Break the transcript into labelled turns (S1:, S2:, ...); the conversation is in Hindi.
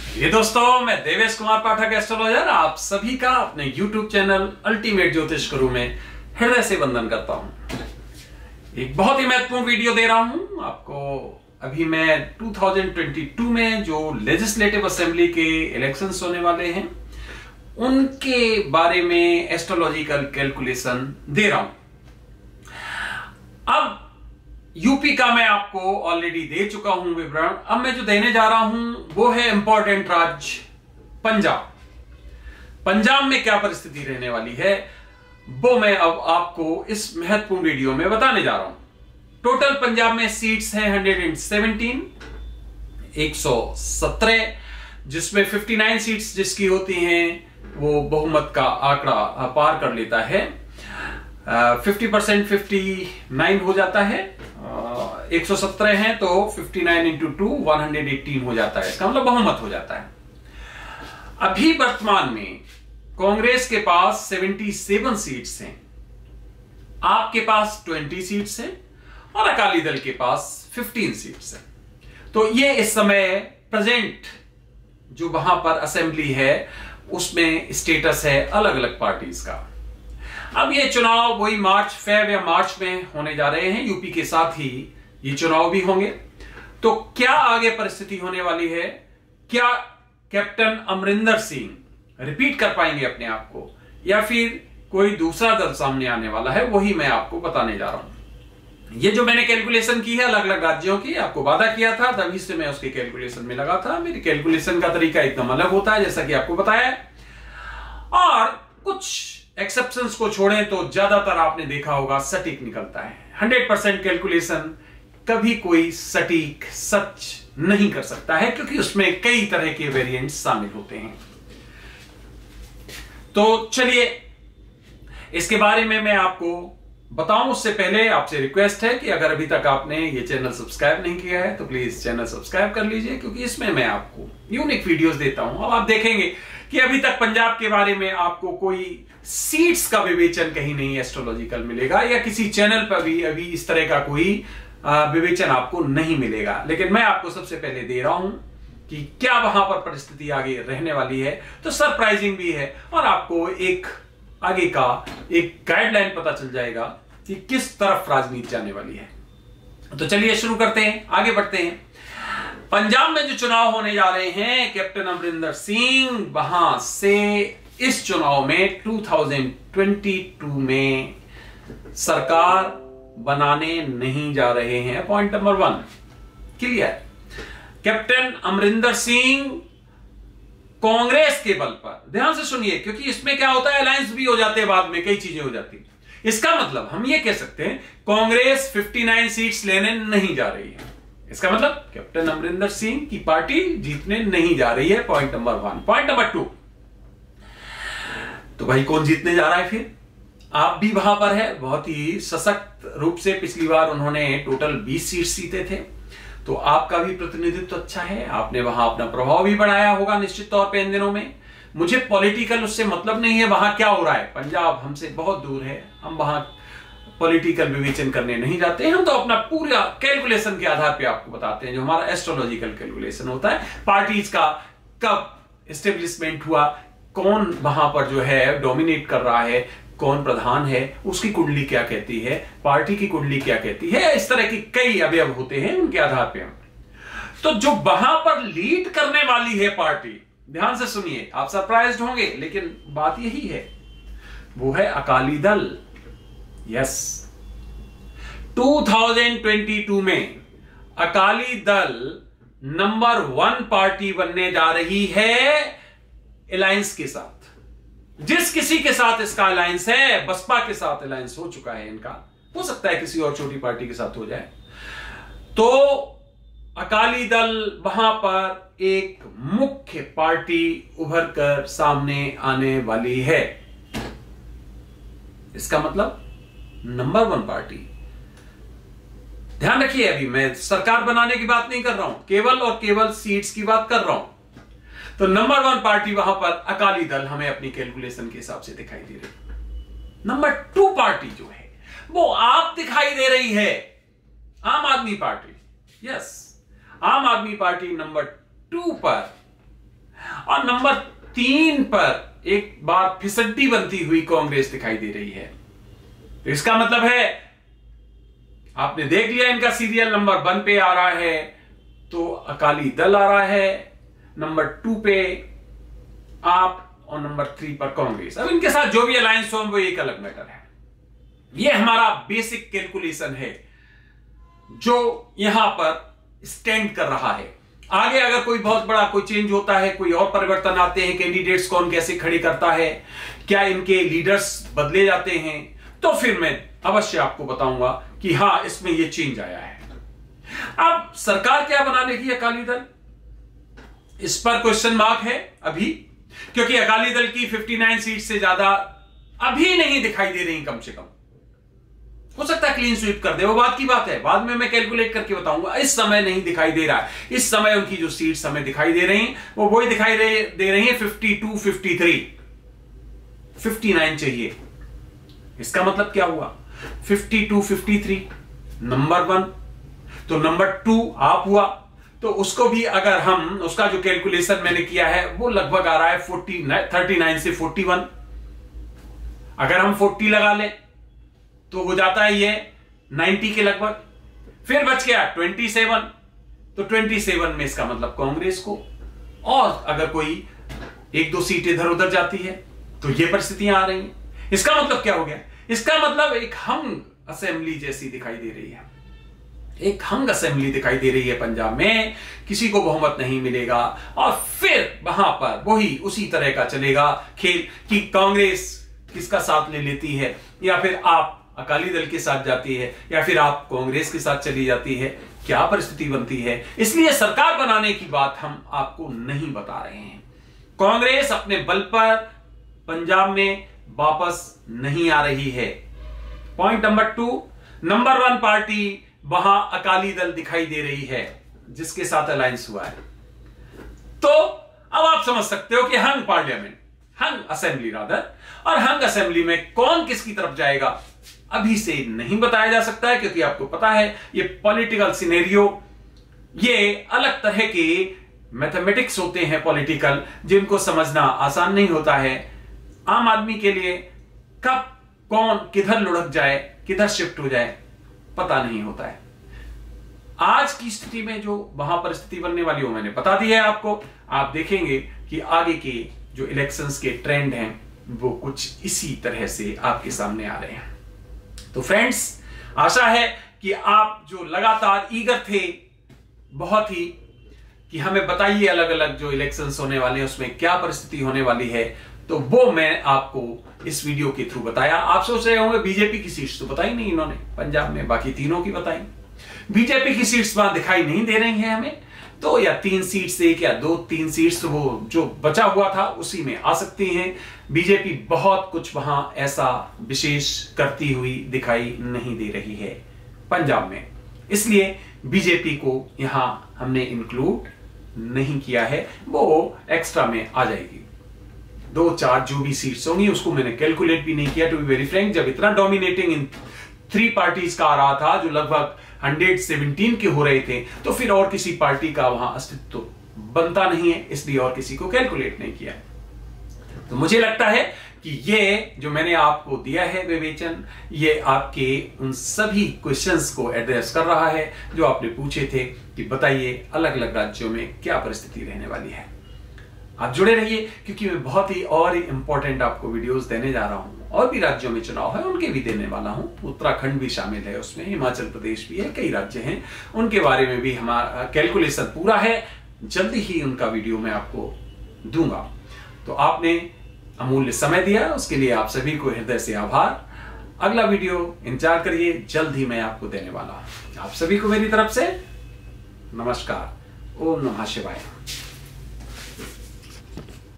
S1: ये दोस्तों, मैं देवेश कुमार पाठक एस्ट्रोलॉजर आप सभी का अपने YouTube चैनल अल्टीमेट ज्योतिष गुरु में हृदय से वंदन करता हूं। एक बहुत ही महत्वपूर्ण वीडियो दे रहा हूं आपको। अभी मैं 2022 में जो लेजिस्लेटिव असेंबली के इलेक्शंस होने वाले हैं उनके बारे में एस्ट्रोलॉजिकल कैलकुलेशन दे रहा हूं। अब यूपी का मैं आपको ऑलरेडी दे चुका हूं विवरण। अब मैं जो देने जा रहा हूं वो है इंपॉर्टेंट राज्य पंजाब। पंजाब में क्या परिस्थिति रहने वाली है वो मैं अब आपको इस महत्वपूर्ण वीडियो में बताने जा रहा हूं। टोटल पंजाब में सीट्स हैं 117, 117, जिसमें 59 सीट्स जिसकी होती हैं वो बहुमत का आंकड़ा पार कर लेता है। 50% 59 हो जाता है। 117 हैं तो 59 इंटू 2 118 हो जाता है। इसका मतलब बहुमत हो जाता है। अभी वर्तमान में कांग्रेस के पास 77 सीट्स हैं, आपके पास 20 सीट्स हैं और अकाली दल के पास 15 सीट्स हैं। तो ये इस समय प्रेजेंट जो वहां पर असेंबली है उसमें स्टेटस है अलग अलग पार्टीज का। अब ये चुनाव वही फेब या मार्च में होने जा रहे हैं। यूपी के साथ ही ये चुनाव भी होंगे। तो क्या आगे परिस्थिति होने वाली है? क्या कैप्टन अमरिंदर सिंह रिपीट कर पाएंगे अपने आप को या फिर कोई दूसरा दल सामने आने वाला है? वही मैं आपको बताने जा रहा हूं। ये जो मैंने कैलकुलेशन की है अलग अलग राज्यों की, आपको वादा किया था तभी से मैं उसकी कैलकुलेशन में लगा था। मेरी कैलकुलेशन का तरीका एकदम अलग होता है जैसा कि आपको बताया है, और कुछ एक्सेप्शंस को छोड़ें तो ज्यादातर आपने देखा होगा सटीक निकलता है। 100% कैलकुलेशन कभी कोई सटीक सच नहीं कर सकता है क्योंकि उसमें कई तरह के वेरिएंट्स शामिल होते हैं। तो चलिए इसके बारे में मैं आपको बताऊं उससे पहले आपसे रिक्वेस्ट है कि अगर अभी तक आपने ये चैनल सब्सक्राइब नहीं किया है तो प्लीज चैनल सब्सक्राइब कर लीजिए, क्योंकि इसमें मैं आपको यूनिक वीडियोस देता हूं। अब आप देखेंगे कि अभी तक पंजाब के बारे में आपको कोई सीट्स का विवेचन कहीं नहीं एस्ट्रोलॉजिकल मिलेगा, या किसी चैनल पर भी अभी इस तरह का कोई विवेचन आपको नहीं मिलेगा। लेकिन मैं आपको सबसे पहले दे रहा हूं कि क्या वहां पर परिस्थिति आगे रहने वाली है। तो सरप्राइजिंग भी है और आपको एक आगे का एक गाइडलाइन पता चल जाएगा कि किस तरफ राजनीति जाने वाली है। तो चलिए शुरू करते हैं, आगे बढ़ते हैं। पंजाब में जो चुनाव होने जा रहे हैं, कैप्टन अमरिंदर सिंह वहां से इस चुनाव में 2022 में सरकार बनाने नहीं जा रहे हैं। Point number 1 clear. Captain Amarinder Singh Congress के बल पर, ध्यान से सुनिए क्योंकि इसमें क्या होता है अलायंस भी हो जाते हैं, बाद में कई चीजें हो जाती हैं। इसका मतलब हम ये कह सकते हैं कांग्रेस 59 सीट्स लेने नहीं जा रही है। इसका मतलब कैप्टन अमरिंदर सिंह की पार्टी जीतने नहीं जा रही है। Point number 1। पॉइंट नंबर 2, तो भाई कौन जीतने जा रहा है? फिर आप भी वहां पर है, बहुत ही सशक्त रूप से पिछली बार उन्होंने टोटल 20 सीट जीते थे, तो आपका भी प्रतिनिधित्व अच्छा है, आपने वहां अपना प्रभाव भी बढ़ाया होगा निश्चित तौर पे इन दिनों में। मुझे पॉलिटिकल उससे मतलब नहीं है वहां क्या हो रहा है, पंजाब हमसे बहुत दूर है, हम वहां पॉलिटिकल विवेचन करने नहीं जाते हैं। हम तो अपना पूरा कैलकुलेशन के आधार पे आपको बताते हैं जो हमारा एस्ट्रोलॉजिकल कैलकुलेशन होता है। पार्टीज का कब एस्टेब्लिशमेंट हुआ, कौन वहां पर जो है डोमिनेट कर रहा है, कौन प्रधान है, उसकी कुंडली क्या कहती है, पार्टी की कुंडली क्या कहती है, इस तरह की कई अवयव होते हैं, उनके आधार पे हम तो जो वहां पर लीड करने वाली है पार्टी, ध्यान से सुनिए, आप सरप्राइज्ड होंगे लेकिन बात यही है, वो है अकाली दल। यस, 2022 में अकाली दल नंबर 1 पार्टी बनने जा रही है अलायंस के साथ। जिस किसी के साथ इसका अलायंस है, बसपा के साथ अलायंस हो चुका है इनका, हो सकता है किसी और छोटी पार्टी के साथ हो जाए, तो अकाली दल वहां पर एक मुख्य पार्टी उभर कर सामने आने वाली है। इसका मतलब नंबर 1 पार्टी। ध्यान रखिए, अभी मैं सरकार बनाने की बात नहीं कर रहा हूं, केवल और केवल सीट्स की बात कर रहा हूं। तो नंबर 1 पार्टी वहां पर अकाली दल हमें अपनी कैलकुलेशन के हिसाब से दिखाई दे रही। नंबर 2 पार्टी जो है वो आप दिखाई दे रही है, आम आदमी पार्टी। यस, आम आदमी पार्टी नंबर 2 पर और नंबर 3 पर एक बार फिसड्डी बनती हुई कांग्रेस दिखाई दे रही है। तो इसका मतलब है, आपने देख लिया इनका सीरियल नंबर 1 पे आ रहा है तो अकाली दल आ रहा है, नंबर 2 पे आप, और नंबर 3 पर कांग्रेस। अब इनके साथ जो भी अलायंस हो वो एक अलग मैटर है। ये हमारा बेसिक कैलकुलेशन है जो यहां पर स्टैंड कर रहा है। आगे अगर कोई बहुत बड़ा कोई चेंज होता है, कोई और परिवर्तन आते हैं, कैंडिडेट्स कौन कैसे खड़े करता है, क्या इनके लीडर्स बदले जाते हैं, तो फिर मैं अवश्य आपको बताऊंगा कि हां इसमें यह चेंज आया है। अब सरकार क्या बना लेगी अकाली दल, इस पर क्वेश्चन मार्क है अभी, क्योंकि अकाली दल की 59 सीट से ज्यादा अभी नहीं दिखाई दे रही। कम से कम हो सकता है क्लीन स्वीप कर दे, वो बात की बात है, बाद में मैं कैलकुलेट करके बताऊंगा। इस समय नहीं दिखाई दे रहा है। इस समय उनकी जो सीट्स हमें दिखाई दे रही वो वही दिखाई दे रही है 52, 53, 59 चाहिए। इसका मतलब क्या हुआ, 52, 53 नंबर 1, तो नंबर 2 आप हुआ, तो उसको भी अगर हम, उसका जो कैलकुलेशन मैंने किया है वो लगभग आ रहा है 39 से 41। अगर हम 40 लगा लें तो हो जाता है ये 90 के लगभग। फिर बच गया 27, तो 27 में इसका मतलब कांग्रेस को, और अगर कोई 1-2 सीट इधर उधर जाती है तो ये परिस्थितियां आ रही हैं। इसका मतलब क्या हो गया, इसका मतलब एक हंग असेंबली जैसी दिखाई दे रही है। एक हंग असेंबली दिखाई दे रही है पंजाब में, किसी को बहुमत नहीं मिलेगा, और फिर वहां पर वही उसी तरह का चलेगा खेल कि कांग्रेस किसका साथ ले लेती है, या फिर आप अकाली दल के साथ जाती है, या फिर आप कांग्रेस के साथ चली जाती है। क्या परिस्थिति बनती है, इसलिए सरकार बनाने की बात हम आपको नहीं बता रहे हैं। कांग्रेस अपने बल पर पंजाब में वापस नहीं आ रही है। पॉइंट नंबर 2, नंबर 1 पार्टी वहां अकाली दल दिखाई दे रही है जिसके साथ अलायंस हुआ है। तो अब आप समझ सकते हो कि हंग पार्लियामेंट, हंग असेंबली रादर, और हंग असेंबली में कौन किसकी तरफ जाएगा अभी से नहीं बताया जा सकता है, क्योंकि आपको पता है ये पॉलिटिकल सिनेरियो, ये अलग तरह के मैथमेटिक्स होते हैं पॉलिटिकल, जिनको समझना आसान नहीं होता है। आम आदमी के लिए कब कौन किधर लुढ़क जाए, किधर शिफ्ट हो जाए, पता नहीं होता है। आज की स्थिति में जो वहां परिस्थिति बनने वाली हो मैंने बता दी है आपको। आप देखेंगे कि आगे के जो इलेक्शंस के ट्रेंड हैं वो कुछ इसी तरह से आपके सामने आ रहे हैं। तो फ्रेंड्स, आशा है कि आप जो लगातार ईगर थे बहुत ही कि हमें बताइए अलग अलग जो इलेक्शंस होने वाले हैं उसमें क्या परिस्थिति होने वाली है, तो वो मैं आपको इस वीडियो के थ्रू बताया। आप सोच रहे होंगे बीजेपी की सीट्स तो बताई नहीं इन्होंने पंजाब में, बाकी तीनों की बताई। बीजेपी की सीट्स वहां दिखाई नहीं दे रही हैं हमें, तो या 3 सीट से एक या 2-3 सीट्स वो जो बचा हुआ था उसी में आ सकती हैं। बीजेपी बहुत कुछ वहां ऐसा विशेष करती हुई दिखाई नहीं दे रही है पंजाब में, इसलिए बीजेपी को यहां हमने इंक्लूड नहीं किया है। वो एक्स्ट्रा में आ जाएगी। 2-4 जो भी सीट्स होंगी उसको मैंने कैलकुलेट भी नहीं किया, टू बी वेरी फ्रैंक। जब इतना डोमिनेटिंग इन 3 पार्टीज का आ रहा था जो लगभग 117 के हो रहे थे, तो फिर और किसी पार्टी का वहां अस्तित्व बनता नहीं है, इसलिए और किसी को कैलकुलेट नहीं किया। तो मुझे लगता है कि ये जो मैंने आपको दिया है विवेचन, ये आपके उन सभी क्वेश्चंस को एड्रेस कर रहा है जो आपने पूछे थे कि बताइए अलग अलग राज्यों में क्या परिस्थिति रहने वाली है। आप जुड़े रहिए, क्योंकि मैं बहुत ही और ही इंपॉर्टेंट आपको वीडियोस देने जा रहा हूं। और भी राज्यों में चुनाव है उनके भी देने वाला हूं, उत्तराखंड भी शामिल है उसमें, हिमाचल प्रदेश भी है, कई राज्य हैं, उनके बारे में भी हमारा कैलकुलेशन पूरा है। जल्दी ही उनका वीडियो मैं आपको दूंगा। तो आपने अमूल्य समय दिया, उसके लिए आप सभी को हृदय से आभार। अगला वीडियो इंतजार करिए, जल्द ही मैं आपको देने वाला हूं। आप सभी को मेरी तरफ से नमस्कार। ओम नमः शिवाय।